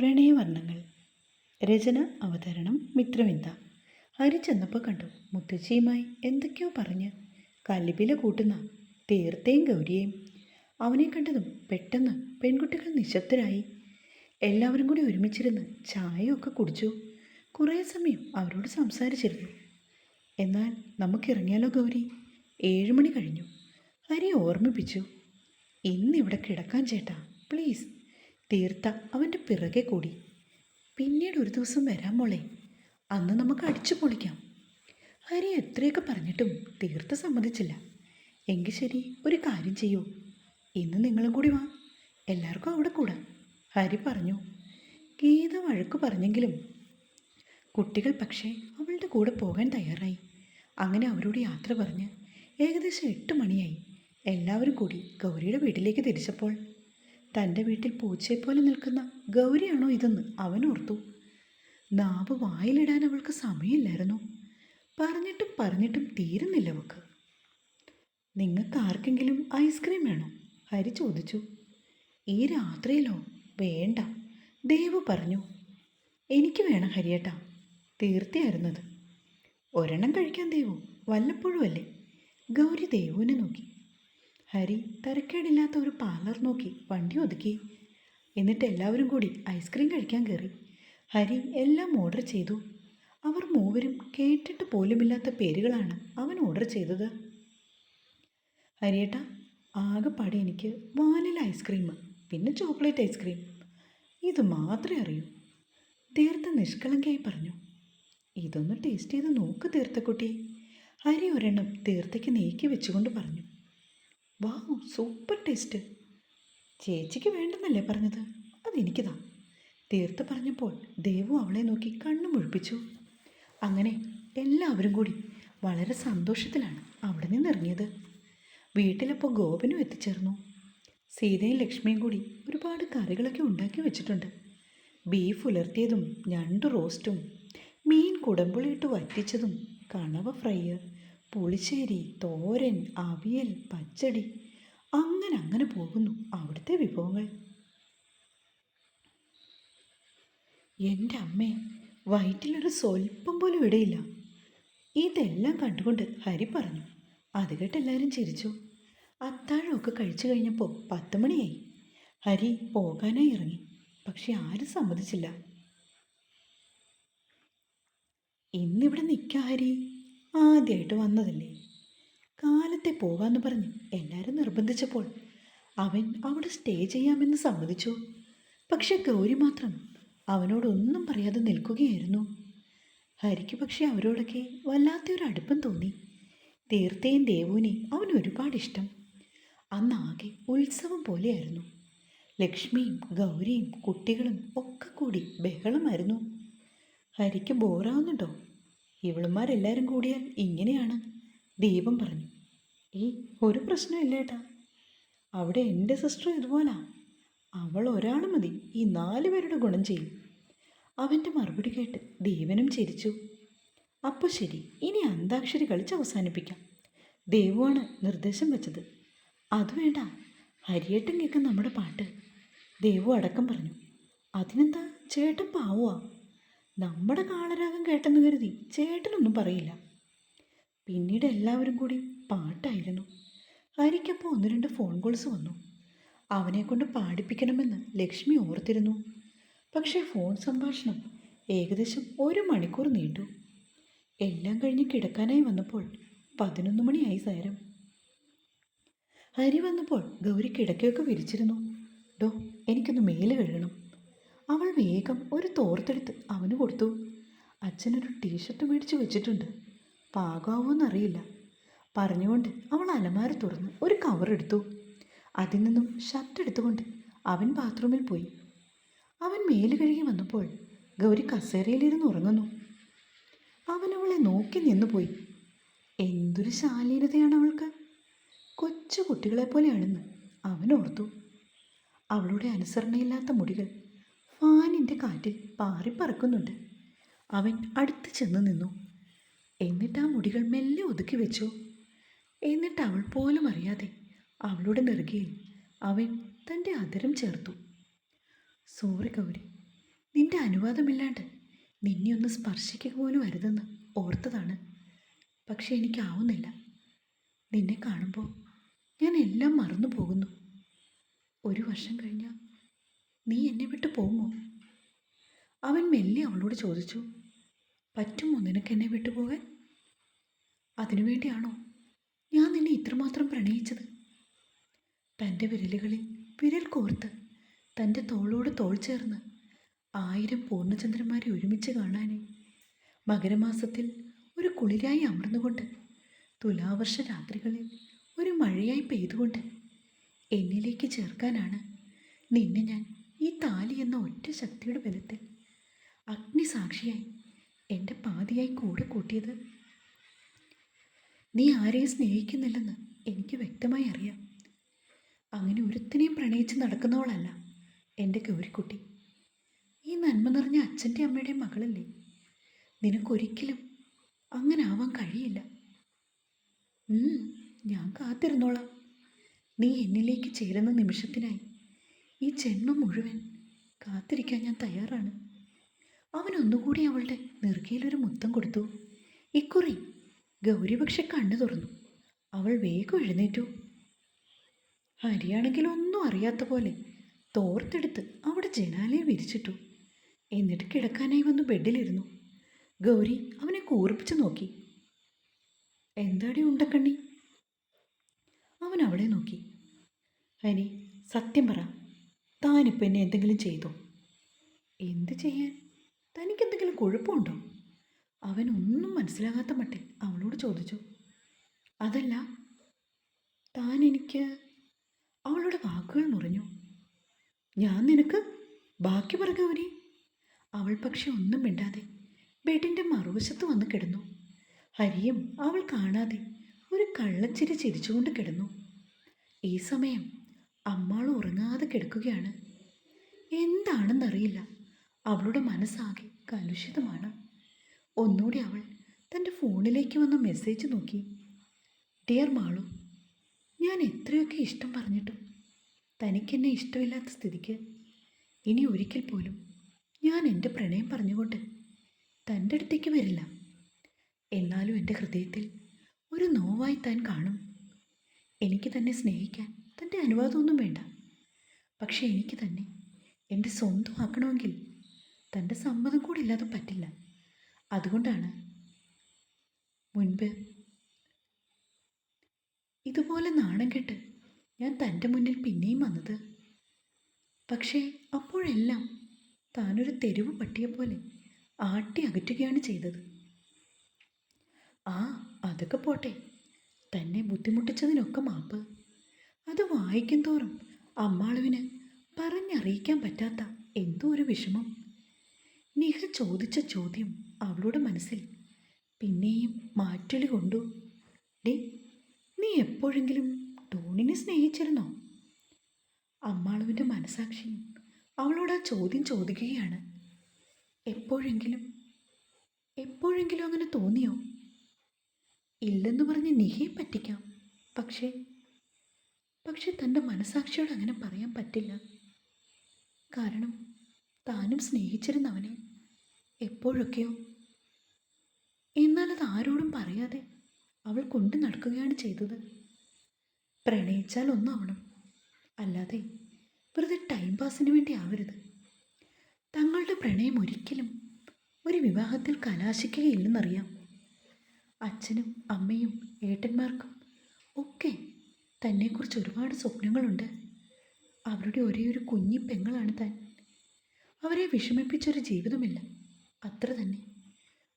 പ്രണയവർണ്ണങ്ങൾ. രചന അവതരണം മിത്രവിന്ദ. ഹരി ചെന്നപ്പോൾ കണ്ടു മുത്തശ്ശിയുമായി എന്തൊക്കെയോ പറഞ്ഞ് കല്ലിപ്പില കൂട്ടുന്ന തീർത്തേയും ഗൗരിയെയും. അവനെ കണ്ടതും പെട്ടെന്ന് പെൺകുട്ടികൾ നിശബ്ദരായി. എല്ലാവരും കൂടി ഒരുമിച്ചിരുന്ന് ചായയൊക്കെ കുടിച്ചു. കുറേ സമയം അവരോട് സംസാരിച്ചിരുന്നു. എന്നാൽ നമുക്കിറങ്ങിയാലോ ഗൗരി, 7 മണി കഴിഞ്ഞു. ഹരി ഓർമ്മിപ്പിച്ചു. ഇന്നിവിടെ കിടക്കാൻ ചേട്ടാ, പ്ലീസ്. തീർത്ത അവൻ്റെ പിറകെ കൂടി. പിന്നീട് ഒരു ദിവസം വരാം മോളെ, അന്ന് നമുക്ക് അടിച്ചു പൊളിക്കാം. ഹരി എത്രയൊക്കെ പറഞ്ഞിട്ടും തീർത്ത സമ്മതിച്ചില്ല. എങ്കിൽ ശരി, ഒരു കാര്യം ചെയ്യൂ, ഇന്ന് നിങ്ങളും കൂടി വാ, എല്ലാവർക്കും അവിടെ കൂടാം, ഹരി പറഞ്ഞു. ഗീത വഴക്ക് പറഞ്ഞെങ്കിലും കുട്ടികൾ പക്ഷേ അവളുടെ കൂടെ പോകാൻ തയ്യാറായി. അങ്ങനെ അവരോട് യാത്ര പറഞ്ഞ് ഏകദേശം 8 മണിയായി. എല്ലാവരും കൂടി ഗൗരിയുടെ വീട്ടിലേക്ക് തിരിച്ചപ്പോൾ തൻ്റെ വീട്ടിൽ പൂച്ചയെപ്പോലെ നിൽക്കുന്ന ഗൗരിയാണോ ഇതെന്ന് അവൻ ഓർത്തു. നാവ് വായിലിടാൻ അവൾക്ക് സമയമില്ലായിരുന്നു. പറഞ്ഞിട്ടും തീരുന്നില്ല അവൾക്ക്. നിങ്ങൾക്ക് ആർക്കെങ്കിലും ഐസ്ക്രീം വേണോ, ഹരി ചോദിച്ചു. ഈ രാത്രിയിലോ? വേണ്ട, ദേവു പറഞ്ഞു. എനിക്ക് വേണം ഹരിയേട്ടാ, തീർച്ചയായിരുന്നത്. ഒരെണ്ണം കഴിക്കാൻ ദേവു, വല്ലപ്പോഴും അല്ലേ. ഗൗരി ദേവുവിനെ നോക്കി. ഹരി തരക്കേടില്ലാത്ത ഒരു പാർലർ നോക്കി വണ്ടി ഒതുക്കി. എന്നിട്ട് എല്ലാവരും കൂടി ഐസ്ക്രീം കഴിക്കാൻ കയറി. ഹരി എല്ലാം ഓർഡർ ചെയ്തു. അവർ മൂവരും കേട്ടിട്ട് പോലുമില്ലാത്ത പേരുകളാണ് അവൻ ഓർഡർ ചെയ്തത്. ഹരിയേട്ടാ, ആകെപ്പാടെ എനിക്ക് വാനില ഐസ്ക്രീം, പിന്നെ ചോക്ലേറ്റ് ഐസ്ക്രീം, ഇത് മാത്രമേ അറിയൂ, തീർത്ത നിഷ്കളങ്കയായി പറഞ്ഞു. ഇതൊന്ന് ടേസ്റ്റ് ചെയ്ത് നോക്ക് തീർത്തക്കുട്ടി. ഹരി ഒരെണ്ണം തീർത്തയ്ക്ക് നീക്കി വെച്ചുകൊണ്ട് പറഞ്ഞു. വാവ്, സൂപ്പർ ടേസ്റ്റ്. ചേച്ചിക്ക് വേണ്ടെന്നല്ലേ പറഞ്ഞത്, അതെനിക്കിതാ. തീർത്ത് പറഞ്ഞപ്പോൾ ദേവു അവളെ നോക്കി കണ്ണു മുഴിപ്പിച്ചു. അങ്ങനെ എല്ലാവരും കൂടി വളരെ സന്തോഷത്തിലാണ് അവിടെ നിന്നിറങ്ങിയത്. വീട്ടിലപ്പോൾ ഗോപനും എത്തിച്ചേർന്നു. സീതയും ലക്ഷ്മിയും കൂടി ഒരുപാട് കറികളൊക്കെ ഉണ്ടാക്കി വെച്ചിട്ടുണ്ട്. ബീഫ് ഉലർത്തിയതും ഞണ്ട് റോസ്റ്റും മീൻ കുടമ്പുളിയിട്ട് വറ്റിച്ചതും കണവ ഫ്രൈ, പുളിശ്ശേരി, തോരൻ, അവിയൽ, പച്ചടി, അങ്ങനെ പോകുന്നു അവിടുത്തെ വിഭവങ്ങൾ. എൻ്റെ അമ്മേ, വയറ്റിലൊരു സ്വല്പം പോലും ഇടയില്ല. ഇതെല്ലാം കണ്ടുകൊണ്ട് ഹരി പറഞ്ഞു. അത് കേട്ട് എല്ലാവരും ചിരിച്ചു. അത്താഴമൊക്കെ കഴിച്ചു കഴിഞ്ഞപ്പോൾ 10 മണിയായി. ഹരി പോകാനായി ഇറങ്ങി. പക്ഷെ ആരും സമ്മതിച്ചില്ല. ഇന്നിവിടെ നിൽക്കാം ഹരി, ആദ്യമായിട്ട് വന്നതല്ലേ, കാലത്തെ പോകാമെന്ന് പറഞ്ഞ് എല്ലാവരും നിർബന്ധിച്ചപ്പോൾ അവൻ അവിടെ സ്റ്റേ ചെയ്യാമെന്ന് സമ്മതിച്ചു. പക്ഷെ ഗൗരി മാത്രം അവനോടൊന്നും പറയാതെ നിൽക്കുകയായിരുന്നു. ഹരിക്ക് പക്ഷെ അവരോടൊക്കെ വല്ലാത്തൊരു അടുപ്പം തോന്നി. തീർത്തേയും ദേവുവിനെയും അവന് ഒരുപാട് ഇഷ്ടം. അന്നാകെ ഉത്സവം പോലെയായിരുന്നു. ലക്ഷ്മിയും ഗൗരിയും കുട്ടികളും ഒക്കെ കൂടി ബഹളമായിരുന്നു. ഹരിക്ക് ബോറാവുന്നുണ്ടോ? ഇവളുമാരെല്ലാവരും കൂടിയാൽ ഇങ്ങനെയാണ്, ദീപം പറഞ്ഞു. ഒരു പ്രശ്നമില്ല ഏട്ടാ, അവിടെ എൻ്റെ സിസ്റ്റർ ഇതുപോലാ, അവൾ ഒരാൾ മതി ഈ 4 പേരുടെ ഗുണം ചെയ്യും. അവൻ്റെ മറുപടി കേട്ട് ദേവനും ചിരിച്ചു. അപ്പോൾ ശരി, ഇനി അന്താക്ഷരി കളിച്ച് അവസാനിപ്പിക്കാം. ദേവുവാണ് നിർദ്ദേശം വെച്ചത്. അത് വേണ്ട, ഹരിയേട്ടൻ കേൾക്കും നമ്മുടെ പാട്ട്, ദേവു അടക്കം പറഞ്ഞു. അതിനെന്താ, ചേട്ടൻ പാവുക, നമ്മുടെ കാളരാഗം കേട്ടെന്ന് കരുതി ചേട്ടനൊന്നും പറയില്ല. പിന്നീട് എല്ലാവരും കൂടി പാട്ടായിരുന്നു. ഹരിക്കപ്പോൾ 1-2 ഫോൺ കോൾസ് വന്നു. അവനെക്കൊണ്ട് പാടിപ്പിക്കണമെന്ന് ലക്ഷ്മി ഓർത്തിരുന്നു. പക്ഷേ ഫോൺ സംഭാഷണം ഏകദേശം 1 മണിക്കൂർ നീണ്ടു. എല്ലാം കഴിഞ്ഞ് കിടക്കാനായി വന്നപ്പോൾ 11 മണിയായി നേരം. ഹരി വന്നപ്പോൾ ഗൗരി കിടക്കയൊക്കെ വിരിച്ചിരുന്നു. ഡോ, എനിക്കൊന്ന് മേല് കഴുകണം. അവൾ വേഗം ഒരു തോർത്തെടുത്ത് അവന് കൊടുത്തു. അച്ഛനൊരു ടീഷർട്ട് മേടിച്ച് വെച്ചിട്ടുണ്ട്, പാകാവോന്നറിയില്ല. പറഞ്ഞുകൊണ്ട് അവൾ അലമാര തുറന്ന് ഒരു കവറെടുത്തു. അതിൽ നിന്നും ഷർട്ട് എടുത്തുകൊണ്ട് അവൻ ബാത്റൂമിൽ പോയി. അവൻ മേല് കഴുകി വന്നപ്പോൾ ഗൗരി കസേരയിലിരുന്ന് ഉറങ്ങുന്നു. അവൻ അവളെ നോക്കി നിന്നുപോയി. എന്തൊരു ശാലീനതയാണ് അവൾക്ക്, കൊച്ചു കുട്ടികളെപ്പോലെയാണെന്ന് അവൻ ഓർത്തു. അവളുടെ അനുസരണയില്ലാത്ത മുടികൾ ഫാനിൻ്റെ കാറ്റിൽ പാറിപ്പറക്കുന്നുണ്ട്. അവൻ അടുത്ത് ചെന്ന് നിന്നു. എന്നിട്ട് ആ മുടികൾ മെല്ലെ ഒതുക്കി വെച്ചു. എന്നിട്ട് അവൾ പോലും അറിയാതെ അവളുടെ നെറുകയിൽ അവൻ തൻ്റെ അതരം ചേർത്തു. സോറി ഗൗരി, നിന്റെ അനുവാദമില്ലാണ്ട് നിന്നെ ഒന്ന് സ്പർശിക്കുക പോലും അരുതെന്ന് ഓർത്തതാണ്. പക്ഷെ എനിക്കാവുന്നില്ല. നിന്നെ കാണുമ്പോൾ ഞാൻ എല്ലാം മറന്നു പോകുന്നു. 1 വർഷം കഴിഞ്ഞാൽ നീ എന്നെ വിട്ടു പോകുമോ? അവൻ മെല്ലെ അവളോട് ചോദിച്ചു. പറ്റുമോ നിനക്ക് എന്നെ വിട്ടുപോകാൻ? അതിനുവേണ്ടിയാണോ ഞാൻ നിന്നെ ഇത്രമാത്രം പ്രണയിച്ചത്? തൻ്റെ വിരലുകളിൽ വിരൽ കോർത്ത് തൻ്റെ തോളോട് തോൾ ചേർന്ന് 1000 പൂർണ്ണചന്ദ്രന്മാരെ ഒരുമിച്ച് കാണാനേ, മകരമാസത്തിൽ ഒരു കുളിരായി അമർന്നുകൊണ്ട്, തുലാവർഷ രാത്രികളിൽ ഒരു മഴയായി പെയ്തുകൊണ്ട് എന്നിലേക്ക് ചേർക്കാനാണ് നിന്നെ ഞാൻ ഈ താലി എന്ന ഒറ്റ ശക്തിയുടെ ബലത്തിൽ അഗ്നിസാക്ഷിയായി എൻ്റെ പാതിയായി കൂടെ കൂട്ടിയത്. നീ ആരെയും സ്നേഹിക്കുന്നില്ലെന്ന് എനിക്ക് വ്യക്തമായി അറിയാം. അങ്ങനെ ഒരുത്തിനെയും പ്രണയിച്ച് നടക്കുന്നവളല്ല എൻ്റെ ഗൗരിക്കുട്ടി. ഈ നന്മ നിറഞ്ഞ അച്ഛൻ്റെ അമ്മയുടെയും മകളല്ലേ. നിനക്കൊരിക്കലും അങ്ങനെ ആവാൻ കഴിയില്ല. ഞാൻ കാത്തിരുന്നോളാം. നീ എന്നിലേക്ക് ചേരുന്ന നിമിഷത്തിനായി ഈ ജന്മം മുഴുവൻ കാത്തിരിക്കാൻ ഞാൻ തയ്യാറാണ്. അവൻ ഒന്നുകൂടി അവളുടെ നെറുകയിലൊരു മുത്തം കൊടുത്തു. ഇക്കുറി ഗൗരി പക്ഷെ കണ്ണു തുറന്നു. അവൾ വേഗം എഴുന്നേറ്റു. ഹരിയാണെങ്കിൽ ഒന്നും അറിയാത്ത പോലെ തോർത്തെടുത്ത് അവിടെ ജനാലയിൽ വിരിച്ചിട്ടു. എന്നിട്ട് കിടക്കാനായി വന്ന് ബെഡിലിരുന്നു. ഗൗരി അവനെ കൂർപ്പിച്ചു നോക്കി. എന്താടി ഉണ്ടക്കണ്ണി? അവൻ അവളെ നോക്കി. ഹരി, സത്യം പറ, താനിപ്പോൾ എന്നെ എന്തെങ്കിലും ചെയ്തോ? എന്ത് ചെയ്യാൻ? തനിക്കെന്തെങ്കിലും കുഴപ്പമുണ്ടോ? അവൻ ഒന്നും മനസ്സിലാകാത്ത മട്ടിൽ അവളോട് ചോദിച്ചു. അതല്ല, താൻ എനിക്ക്... അവളുടെ വാക്കുകൾ മുറിഞ്ഞു. ഞാൻ നിനക്ക്? ബാക്കി പറ ഗൗരി. അവൾ പക്ഷെ ഒന്നും മിണ്ടാതെ ബെഡിൻ്റെ മറുവശത്ത് വന്ന് കിടന്നു. ഹരിയും അവൾ കാണാതെ ഒരു കള്ളച്ചിരി ചിരിച്ചുകൊണ്ട് കിടന്നു. ഈ സമയം അമ്മാൾ ഉറങ്ങാതെ കിടക്കുകയാണ്. എന്താണെന്നറിയില്ല, അവളുടെ മനസ്സാകെ കലുഷിതമാണ്. ഒന്നുകൂടി അവൾ തൻ്റെ ഫോണിലേക്ക് വന്ന മെസ്സേജ് നോക്കി. ഡിയർ മാളു, ഞാൻ എത്രയൊക്കെ ഇഷ്ടം പറഞ്ഞിട്ടും തനിക്കെന്നെ ഇഷ്ടമില്ലാത്ത സ്ഥിതിക്ക് ഇനി ഒരിക്കൽ പോലും ഞാൻ എൻ്റെ പ്രണയം പറഞ്ഞുകൊണ്ട് തൻ്റെ അടുത്തേക്ക് വരില്ല. എന്നാലും എൻ്റെ ഹൃദയത്തിൽ ഒരു നോവായി താൻ കാണും. എനിക്ക് തന്നെ സ്നേഹിക്കാൻ തൻ്റെ അനുവാദമൊന്നും വേണ്ട. പക്ഷേ എനിക്ക് തന്നെ എൻ്റെ സ്വന്തമാക്കണമെങ്കിൽ തൻ്റെ സമ്മതം കൂടി ഇല്ലാതെ പറ്റില്ല. അതുകൊണ്ടാണ് മുൻപ് ഇതുപോലെ നാണം കെട്ട് ഞാൻ തൻ്റെ മുന്നിൽ പിന്നെയും വന്നത്. പക്ഷേ അപ്പോഴെല്ലാം താനൊരു തെരുവ് പട്ടിയെപ്പോലെ ആട്ടി അകറ്റുകയാണ് ചെയ്തത്. അതൊക്കെ പോട്ടെ, തന്നെ ബുദ്ധിമുട്ടിച്ചതിനൊക്കെ മാപ്പ്. അത് വായിക്കും തോറും അമ്മാളുവിന് പറഞ്ഞറിയിക്കാൻ പറ്റാത്ത എന്തോ ഒരു വിഷമം. നിഹ ചോദിച്ച ചോദ്യം അവളുടെ മനസ്സിൽ പിന്നെയും മാറ്റൊലി കൊണ്ടു. ഡേ, നീ എപ്പോഴെങ്കിലും ടോണിനെ സ്നേഹിച്ചിരുന്നോ? അമ്മാളുവിൻ്റെ മനസാക്ഷിയും അവളോട് ആ ചോദ്യം ചോദിക്കുകയാണ്. എപ്പോഴെങ്കിലും അങ്ങനെ തോന്നിയോ? ഇല്ലെന്ന് പറഞ്ഞ് നിഹയെ പറ്റിക്കാം. പക്ഷേ തൻ്റെ മനസാക്ഷിയോട് അങ്ങനെ പറയാൻ പറ്റില്ല. കാരണം താനും സ്നേഹിച്ചിരുന്നവനെ എപ്പോഴൊക്കെയോ. എന്നാൽ അത് ആരോടും പറയാതെ അവൾ കൊണ്ടു നടക്കുകയാണ് ചെയ്തത്. പ്രണയിച്ചാൽ ഒന്നാവണം, അല്ലാതെ വെറുതെ ടൈം പാസിന് വേണ്ടി ആവരുത്. തങ്ങളുടെ പ്രണയം ഒരിക്കലും ഒരു വിവാഹത്തിൽ കലാശിക്കുകയില്ലെന്നറിയാം. അച്ഛനും അമ്മയും ഏട്ടന്മാർക്കും ഒക്കെ തന്നെക്കുറിച്ച് ഒരുപാട് സ്വപ്നങ്ങളുണ്ട്. അവരുടെ ഒരേ ഒരു കുഞ്ഞി പെങ്ങളാണ് താൻ. അവരെ വിഷമിപ്പിച്ചൊരു ജീവിതമില്ല, അത്ര തന്നെ.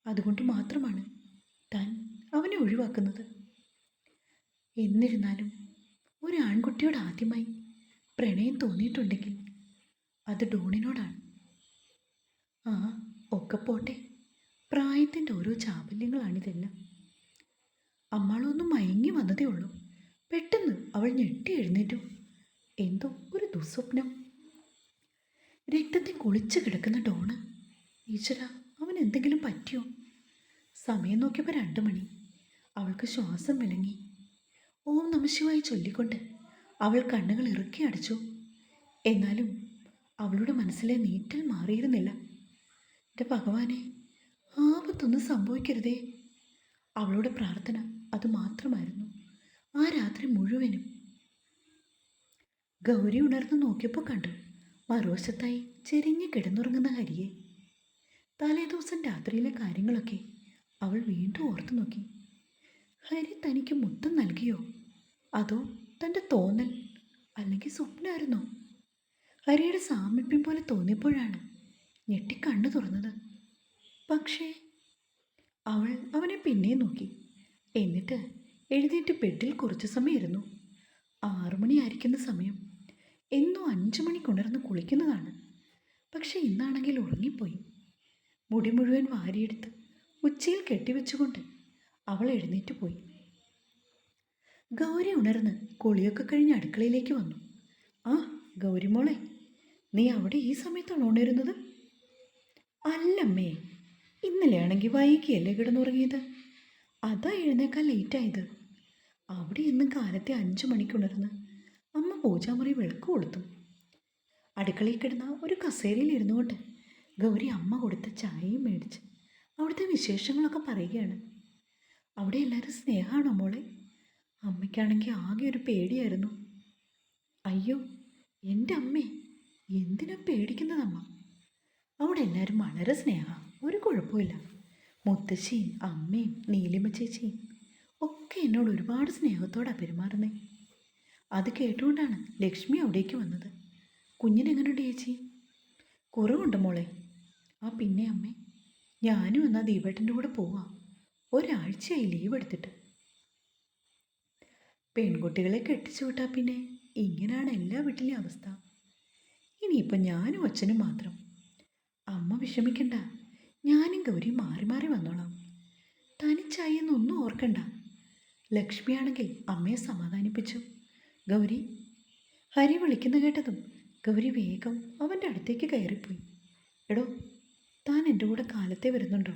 അതുകൊണ്ട് മാത്രമാണ് താൻ അവനെ ഒഴിവാക്കുന്നത്. എന്നിരുന്നാലും ഒരു ആൺകുട്ടിയോട് ആദ്യമായി പ്രണയം തോന്നിയിട്ടുണ്ടെങ്കിൽ അത് ഡോണിനോടാണ്. ഒക്കെ പോട്ടെ, പ്രായത്തിൻ്റെ ഓരോ ചാബല്യങ്ങളാണിതെല്ലാം. അമ്മാളൊന്നും മയങ്ങി വന്നതേ ഉള്ളൂ. പെട്ടെന്ന് അവൾ ഞെട്ടി എഴുന്നേറ്റു. എന്തോ ഒരു ദുസ്വപ്നം. രക്തത്തിൽ കുളിച്ച് കിടക്കുന്ന ഡോണ്. ഈശ്വര, അവൻ എന്തെങ്കിലും പറ്റിയോ? സമയം നോക്കിയപ്പോൾ 2 മണി. അവൾക്ക് ശ്വാസം വിളങ്ങി. ഓം നമഃശിവായ ചൊല്ലിക്കൊണ്ട് അവൾ കണ്ണുകൾ ഇറുക്കി അടച്ചു. എന്നാലും അവളുടെ മനസ്സിലെ നീറ്റൽ മാറിയിരുന്നില്ല. എൻ്റെ ഭഗവാനെ, ആപത്തൊന്നും സംഭവിക്കരുതേ. അവളുടെ പ്രാർത്ഥന അതുമാത്രമായിരുന്നു ആ രാത്രി മുഴുവനും. ഗൗരി ഉണർന്നു നോക്കിയപ്പോൾ കണ്ടു മറുവശത്തായി ചെരിഞ്ഞ് കിടന്നുറങ്ങുന്ന ഹരിയെ. തലേദിവസം രാത്രിയിലെ കാര്യങ്ങളൊക്കെ അവൾ വീണ്ടും ഓർത്തു നോക്കി. ഹരി തനിക്ക് മുത്തം നൽകിയോ, അതോ തൻ്റെ തോന്നൽ, അല്ലെങ്കിൽ സ്വപ്നമായിരുന്നോ? ഹരിയുടെ സാമീപ്യം പോലെ തോന്നിയപ്പോഴാണ് ഞെട്ടി കണ്ണു തുറന്നത്. പക്ഷേ അവൾ അവനെ പിന്നെയും നോക്കി. എന്നിട്ട് എഴുന്നേറ്റ് ബെഡിൽ കുറച്ചു സമയം ഇരുന്നു. 6 മണിയായിരിക്കുന്ന സമയം. എന്നും 5 മണിക്കുണർന്ന് കുളിക്കുന്നതാണ്. പക്ഷെ ഇന്നാണെങ്കിൽ ഉറങ്ങിപ്പോയി. മുടി മുഴുവൻ വാരിയെടുത്ത് ഉച്ചയിൽ കെട്ടിവെച്ചുകൊണ്ട് അവൾ എഴുന്നേറ്റ് പോയി. ഗൗരി ഉണർന്ന് കുളിയൊക്കെ കഴിഞ്ഞ് അടുക്കളയിലേക്ക് വന്നു. ആ ഗൗരിമോളെ, നീ അവിടെ ഈ സമയത്താണ് ഉണരുന്നത്? അല്ലമ്മേ, ഇന്നലെയാണെങ്കിൽ വൈകിയല്ലേ കിടന്നുറങ്ങിയത്, അതാ എഴുന്നേക്കാൻ ലേറ്റായത്. അവിടെ ഇന്നും കാലത്തെ 5 മണിക്കുണർന്ന് അമ്മ പൂജാമുറി വിളക്ക് കൊളുത്തും. അടുക്കളയിൽ കിടന്ന ഒരു കസേരയിൽ ഇരുന്നു കൊണ്ട് ഗൗരി അമ്മ കൊടുത്ത ചായയും മേടിച്ച് അവിടുത്തെ വിശേഷങ്ങളൊക്കെ പറയുകയാണ്. അവിടെ എല്ലാവരും സ്നേഹമാണോ മോളെ? അമ്മയ്ക്കാണെങ്കിൽ ആകെ ഒരു പേടിയായിരുന്നു. അയ്യോ എൻ്റെ അമ്മേ, എന്തിനാ പേടിക്കുന്നതമ്മ? അവിടെ എല്ലാവരും വളരെ സ്നേഹമാണ്, ഒരു കുഴപ്പമില്ല. മുത്തശ്ശിയും അമ്മയും നീലിമ ചേച്ചിയും ഒക്കെ എന്നോട് ഒരുപാട് സ്നേഹത്തോടാണ് പെരുമാറുന്നേ. അത് കേട്ടുകൊണ്ടാണ് ലക്ഷ്മി അവിടേക്ക് വന്നത്. കുഞ്ഞിനെങ്ങനെയുണ്ട് ചേച്ചി? കുറവുണ്ട് മോളെ. ആ പിന്നെ അമ്മേ, ഞാനും എന്നാൽ ദീപേട്ടൻ്റെ കൂടെ പോവാം. ഒരാഴ്ചയായി ലീവ് എടുത്തിട്ട്. പെൺകുട്ടികളെ കെട്ടിച്ചു വിട്ടാൽ പിന്നെ ഇങ്ങനെയാണ് എല്ലാ വീട്ടിലെയും അവസ്ഥ. ഇനിയിപ്പം ഞാനും അച്ഛനും മാത്രം. അമ്മ വിഷമിക്കണ്ട, ഞാനും ഗൗരി മാറി മാറി വന്നോളാം. തനിച്ചായി എന്നൊന്നും ഓർക്കണ്ട. ലക്ഷ്മിയാണെങ്കിൽ അമ്മയെ സമാധാനിപ്പിച്ചു. ഗൗരി, ഹരി വിളിക്കുന്ന കേട്ടതും ഗൗരി വേഗം അവൻ്റെ അടുത്തേക്ക് കയറിപ്പോയി. എടോ, താൻ എൻ്റെ കൂടെ കാലത്തെ വരുന്നുണ്ടോ?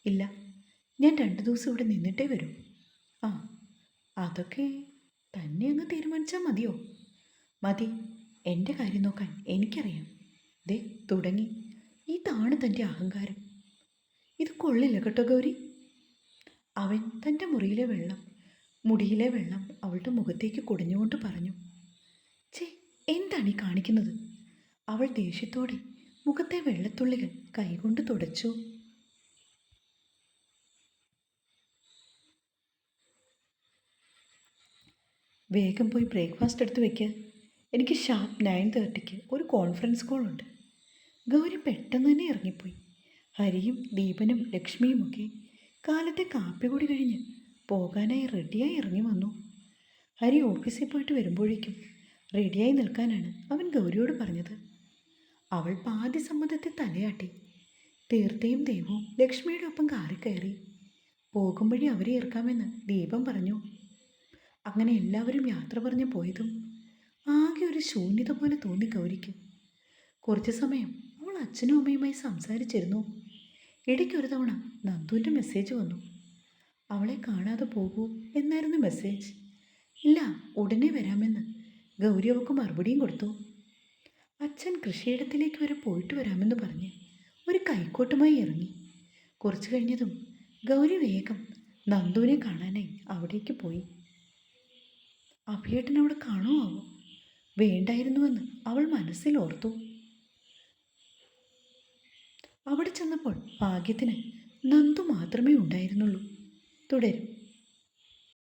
ഇല്ല, ഞാൻ 2 ദിവസം ഇവിടെ നിന്നിട്ടേ വരൂ. ആ, അതൊക്കെ തന്നെ അങ്ങ് തീരുമാനിച്ചാൽ മതിയോ? മതി, എൻ്റെ കാര്യം നോക്കാൻ എനിക്കറിയാം. ദേ തുടങ്ങി, ഇതാണ് തൻ്റെ അഹങ്കാരം. ഇത് കൊള്ളില്ല കേട്ടോ ഗൗരി. അവൻ തൻ്റെ മുടിയിലെ വെള്ളം അവളുടെ മുഖത്തേക്ക് കുടഞ്ഞുകൊണ്ട് പറഞ്ഞു. ചേ, എന്താണ് ഈ കാണിക്കുന്നത്? അവൾ ദേഷ്യത്തോടെ മുഖത്തെ വെള്ളത്തുള്ളികൾ കൈകൊണ്ട് തുടച്ചു. വേഗം പോയി ബ്രേക്ക്ഫാസ്റ്റ് എടുത്ത് വെക്കുക. എനിക്ക് ഷാർപ്പ് 9:30 ഒരു കോൺഫറൻസ് കോൾ ഉണ്ട്. ഗൗരി പെട്ടെന്ന് തന്നെ ഇറങ്ങിപ്പോയി. ഹരിയും ദീപനും ലക്ഷ്മിയുമൊക്കെ കാലത്തെ കാപ്പി കൂടി കഴിഞ്ഞ് പോകാനായി റെഡിയായി ഇറങ്ങി വന്നു. ഹരി ഓഫീസിൽ പോയിട്ട് വരുമ്പോഴേക്കും റെഡിയായി നിൽക്കാനാണ് അവൻ ഗൗരിയോട് പറഞ്ഞത്. അവൾ പാതി സമ്മതത്തെ തലയാട്ടി. തീർത്തയും ദേവവും ലക്ഷ്മിയുടെ ഒപ്പം കാറിൽ കയറി. പോകുമ്പോഴേ അവരെ ഇറക്കാമെന്ന് ദീപം പറഞ്ഞു. അങ്ങനെ എല്ലാവരും യാത്ര പറഞ്ഞു പോയതും ആകെ ഒരു ശൂന്യത പോലെ തോന്നി ഗൗരിക്ക്. കുറച്ച് സമയം അവൾ അച്ഛനും അമ്മയുമായി സംസാരിച്ചിരുന്നു. ഇടയ്ക്കൊരു തവണ നന്ദുവിൻ്റെ മെസ്സേജ് വന്നു. അവളെ കാണാതെ പോകൂ എന്നായിരുന്നു മെസ്സേജ്. ഇല്ല, ഉടനെ വരാമെന്ന് ഗൗരി അവൾക്ക് മറുപടിയും കൊടുത്തു. അച്ഛൻ കൃഷിയിടത്തിലേക്ക് വരെ പോയിട്ട് വരാമെന്ന് പറഞ്ഞ് ഒരു കൈക്കോട്ടുമായി ഇറങ്ങി. കുറച്ച് കഴിഞ്ഞതും ഗൗരി വേഗം നന്ദുവിനെ കാണാനായി അവിടേക്ക് പോയി. അഭിയേട്ടൻ അവിടെ കാണുമോ? വേണ്ടായിരുന്നുവെന്ന് അവൾ മനസ്സിൽ ഓർത്തു. അവിടെ ചെന്നപ്പോൾ ഭാഗ്യത്തിന് നന്ദു മാത്രമേ ഉണ്ടായിരുന്നുള്ളൂ. തുടരും.